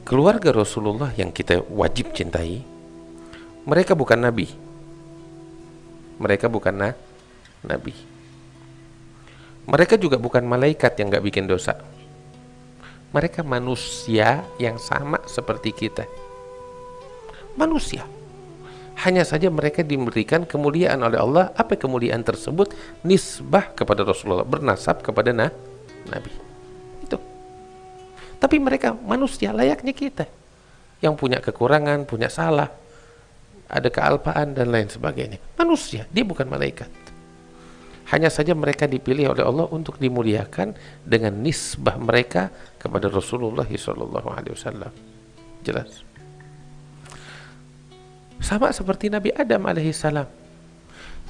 keluarga Rasulullah yang kita wajib cintai, mereka bukan nabi. Mereka bukan nabi. Mereka juga bukan malaikat yang gak bikin dosa. Mereka manusia yang sama seperti kita. Manusia. Hanya saja mereka diberikan kemuliaan oleh Allah. Apa kemuliaan tersebut? Nisbah kepada Rasulullah, bernasab kepada nabi. Itu. Tapi mereka manusia layaknya kita, yang punya kekurangan, punya salah, ada kealpaan dan lain sebagainya. Manusia, dia bukan malaikat. Hanya saja mereka dipilih oleh Allah untuk dimuliakan dengan nisbah mereka kepada Rasulullah SAW. Jelas. Sama seperti Nabi Adam alaihissalam.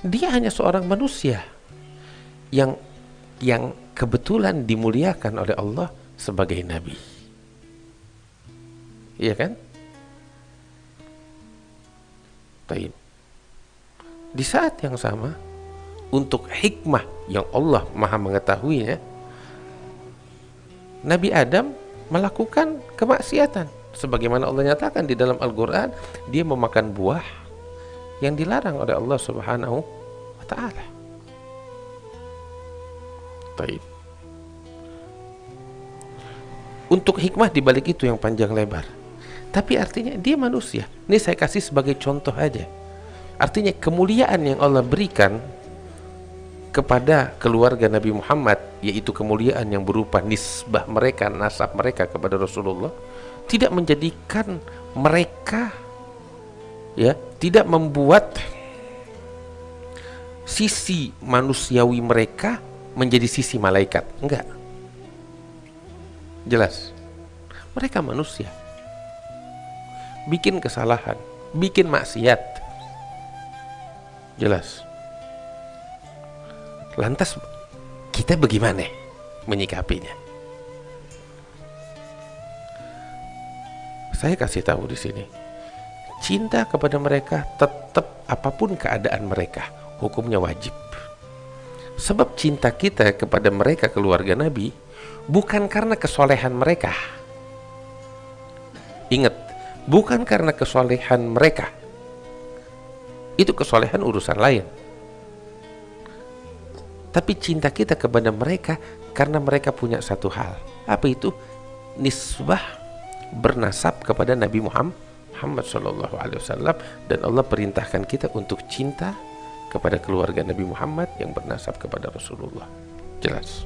Dia hanya seorang manusia yang kebetulan dimuliakan oleh Allah sebagai nabi. Iya kan? Baik. Di saat yang sama, untuk hikmah yang Allah maha mengetahuinya, Nabi Adam melakukan kemaksiatan. Sebagaimana Allah nyatakan di dalam Al-Quran, dia memakan buah yang dilarang oleh Allah Subhanahu wa ta'ala. Baik. Untuk hikmah dibalik itu yang panjang lebar. Tapi artinya dia manusia. Ini saya kasih sebagai contoh aja. Artinya kemuliaan yang Allah berikan kepada keluarga Nabi Muhammad, yaitu kemuliaan yang berupa nisbah mereka, nasab mereka kepada Rasulullah, tidak menjadikan mereka, tidak membuat sisi manusiawi mereka menjadi sisi malaikat. Enggak. Jelas. Mereka manusia. Bikin kesalahan, bikin maksiat. Jelas. Lantas kita bagaimana menyikapinya? Saya kasih tahu di sini. Cinta kepada mereka tetap apapun keadaan mereka, hukumnya wajib. Sebab cinta kita kepada mereka keluarga Nabi bukan karena kesolehan mereka. Ingat, bukan karena kesolehan mereka. Itu kesolehan urusan lain. Tapi cinta kita kepada mereka karena mereka punya satu hal. Apa itu? Nisbah, bernasab kepada Nabi Muhammad SAW. Dan Allah perintahkan kita untuk cinta kepada keluarga Nabi Muhammad yang bernasab kepada Rasulullah. Jelas.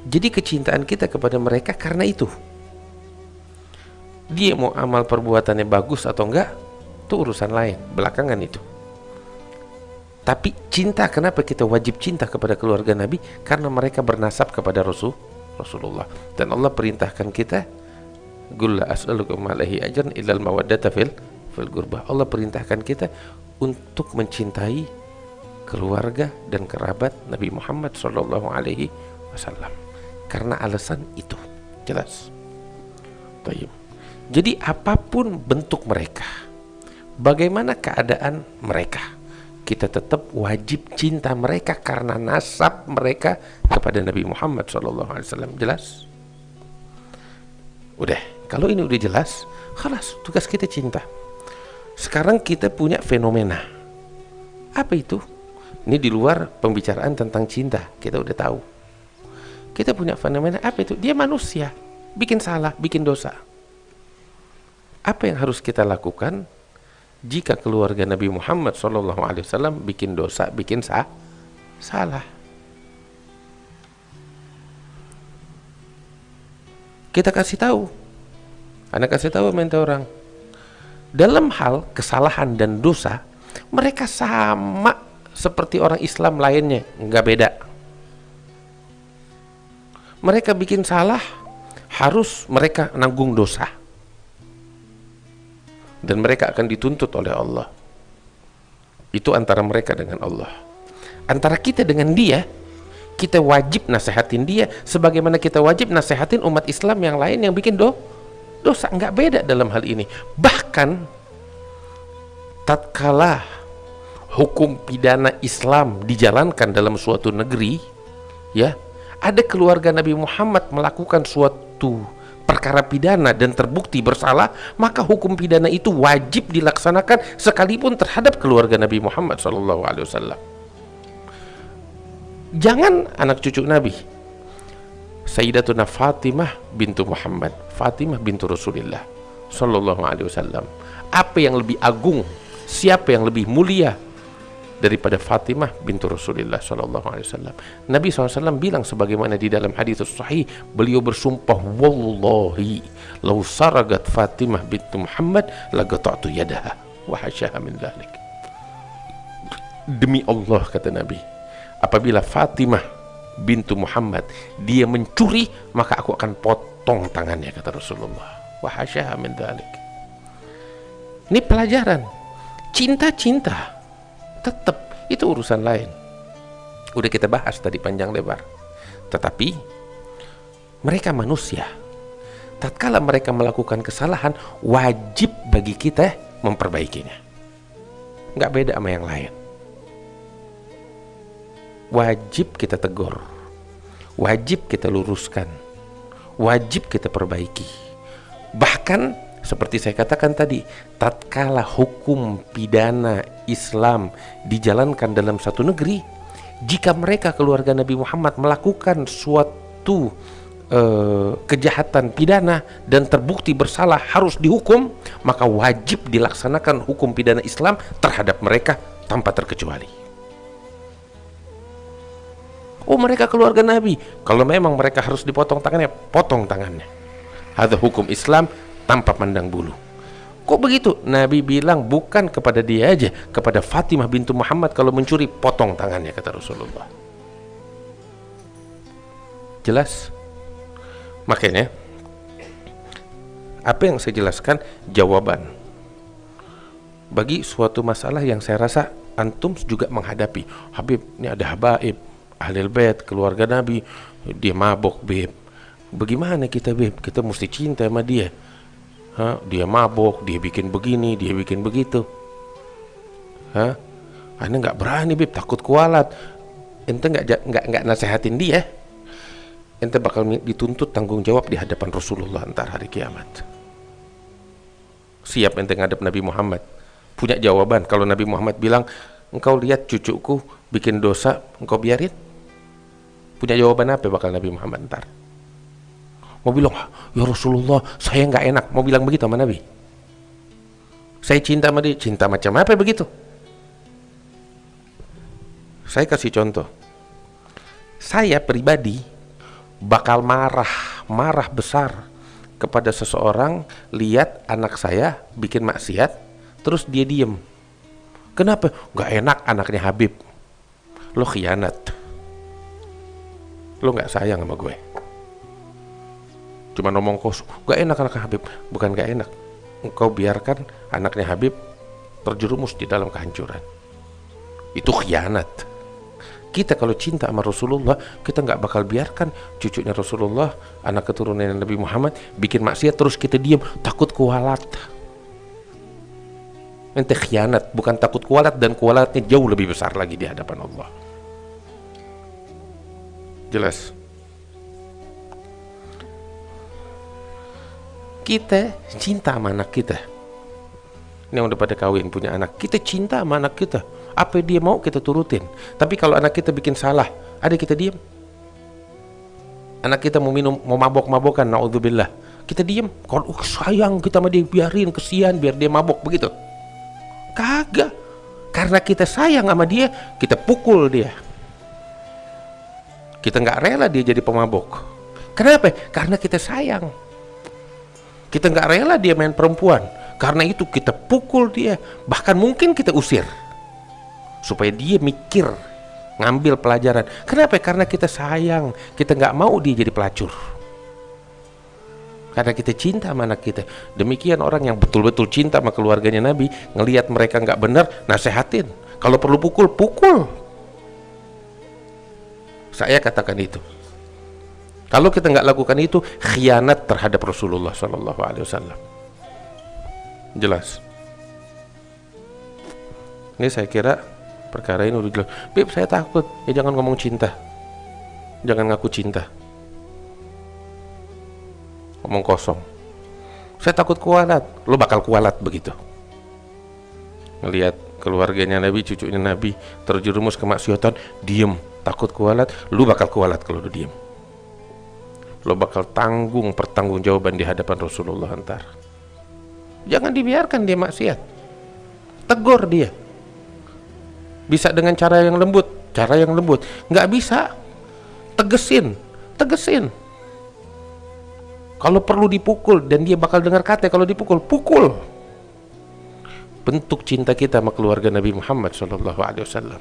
Jadi kecintaan kita kepada mereka karena itu. Dia mau amal perbuatannya bagus atau enggak, itu urusan lain, belakangan itu. Tapi cinta, kenapa kita wajib cinta kepada keluarga Nabi? Karena mereka bernasab kepada Rasulullah. Dan Allah perintahkan kita, Qul la as'alukum alaihi ajran illal mawaddata fil gurbah. Allah perintahkan kita untuk mencintai keluarga dan kerabat Nabi Muhammad SAW. Karena alasan itu. Jelas. Baik. Jadi apapun bentuk mereka, bagaimana keadaan mereka, kita tetap wajib cinta mereka karena nasab mereka kepada Nabi Muhammad SAW. Jelas? Udah, kalau ini udah jelas, khalas, tugas kita cinta. Sekarang kita punya fenomena. Apa itu? Ini di luar pembicaraan tentang cinta, kita udah tahu. Kita punya fenomena, apa itu? Dia manusia, bikin salah, bikin dosa. Apa yang harus kita lakukan jika keluarga Nabi Muhammad SAW bikin dosa, bikin salah? Kita kasih tahu. Anak kasih tahu minta orang. Dalam hal kesalahan dan dosa, mereka sama seperti orang Islam lainnya, nggak beda. Mereka bikin salah, harus mereka nanggung dosa. Dan mereka akan dituntut oleh Allah. Itu antara mereka dengan Allah. Antara kita dengan dia, kita wajib nasehatin dia sebagaimana kita wajib nasehatin umat Islam yang lain yang bikin dosa. Nggak beda dalam hal ini. Bahkan tatkala hukum pidana Islam dijalankan dalam suatu negeri, ada keluarga Nabi Muhammad melakukan suatu perkara pidana dan terbukti bersalah, maka hukum pidana itu wajib dilaksanakan sekalipun terhadap keluarga Nabi Muhammad SAW. Jangan anak cucu Nabi, Sayyidatuna Fatimah bintu Muhammad, Fatimah bintu Rasulullah SAW. Apa yang lebih agung, siapa yang lebih mulia daripada Fatimah bintu Rasulullah SAW? Nabi SAW bilang sebagaimana di dalam hadis sahih, beliau bersumpah, wallahi law saragat Fatimah bintu Muhammad lagata'tu yadaha wa hasyaha min dhalik. Demi Allah, kata Nabi, apabila Fatimah bintu Muhammad dia mencuri, maka aku akan potong tangannya, kata Rasulullah. Wa hasyaha min dhalik. Ini pelajaran. Cinta-cinta tetap itu urusan lain. Udah kita bahas tadi panjang lebar. Tetapi mereka manusia. Tatkala mereka melakukan kesalahan, wajib bagi kita memperbaikinya. Nggak beda sama yang lain. Wajib kita tegur, wajib kita luruskan, wajib kita perbaiki. Bahkan seperti saya katakan tadi, tatkala hukum pidana Islam dijalankan dalam satu negeri, jika mereka keluarga Nabi Muhammad melakukan suatu kejahatan pidana dan terbukti bersalah harus dihukum, maka wajib dilaksanakan hukum pidana Islam terhadap mereka tanpa terkecuali. Oh, mereka keluarga Nabi, kalau memang mereka harus dipotong tangannya, potong tangannya. Ada hukum Islam tanpa pandang bulu. Kok begitu? Nabi bilang bukan kepada dia aja, kepada Fatimah bintu Muhammad kalau mencuri, potong tangannya, kata Rasulullah. Jelas? Makanya apa yang saya jelaskan jawaban bagi suatu masalah yang saya rasa antum juga menghadapi. Habib, ini ada habaib, ahlul bait, keluarga Nabi, dia mabok, Beb. Bagaimana kita, Beb? Kita mesti cinta sama dia. Dia mabok, dia bikin begini, dia bikin begitu. Anda nggak berani, Beb, takut kualat. Ente nggak nasehatin dia, ente bakal dituntut tanggung jawab di hadapan Rasulullah antar hari kiamat. Siap ente ngadep Nabi Muhammad, punya jawaban. Kalau Nabi Muhammad bilang, engkau lihat cucuku bikin dosa, engkau biarin, punya jawaban apa bakal Nabi Muhammad ntar? Mau bilang, ya Rasulullah, saya nggak enak. Mau bilang begitu sama Nabi? Saya cinta sama dia, cinta macam apa begitu? Saya kasih contoh. Saya pribadi bakal marah besar kepada seseorang lihat anak saya bikin maksiat, terus dia diem. Kenapa? Nggak enak anaknya Habib. Lo khianat. Lo nggak sayang sama gue. Cuma ngomong kosong, gak enak anaknya Habib. Bukan gak enak, engkau biarkan anaknya Habib terjerumus di dalam kehancuran. Itu khianat. Kita kalau cinta sama Rasulullah, kita gak bakal biarkan cucunya Rasulullah, anak keturunan Nabi Muhammad, bikin maksiat terus kita diam, takut kualat. Ente khianat, bukan takut kualat, dan kualatnya jauh lebih besar lagi di hadapan Allah. Jelas? Kita cinta sama anak kita. Ini yang udah pada kawin punya anak, kita cinta sama anak kita. Apa dia mau kita turutin. Tapi kalau anak kita bikin salah, ada kita diam? Anak kita mau minum, mau mabok-mabokan, naudzubillah, kita diam? Kalau sayang kita sama dia, biarin, kesian, biar dia mabok, begitu? Kagak. Karena kita sayang sama dia, kita pukul dia. Kita nggak rela dia jadi pemabok. Kenapa? Karena kita sayang. Kita nggak rela dia main perempuan, karena itu kita pukul dia, bahkan mungkin kita usir supaya dia mikir, ngambil pelajaran. Kenapa? Karena kita sayang, kita nggak mau dia jadi pelacur, karena kita cinta sama anak kita. Demikian orang yang betul-betul cinta sama keluarganya Nabi, ngelihat mereka nggak benar, nasehatin. Kalau perlu pukul, pukul. Saya katakan itu. Kalau kita nggak lakukan itu, khianat terhadap Rasulullah SAW. Jelas? Ini saya kira perkara ini udah jelas. Beb, saya takut. Ya jangan ngomong cinta, jangan ngaku cinta. Ngomong kosong. Saya takut kualat. Lu bakal kualat begitu. Ngelihat keluarganya Nabi, cucunya Nabi terjerumus kemaksiatan, diem, takut kualat. Lu bakal kualat kalau lu diem. Lu bakal tanggung pertanggungjawaban di hadapan Rasulullah ntar. Jangan dibiarkan dia maksiat. Tegur dia. Bisa dengan cara yang lembut, nggak bisa, tegesin. Kalau perlu dipukul, dan dia bakal dengar kata kalau dipukul, pukul. Bentuk cinta kita sama keluarga Nabi Muhammad SAW.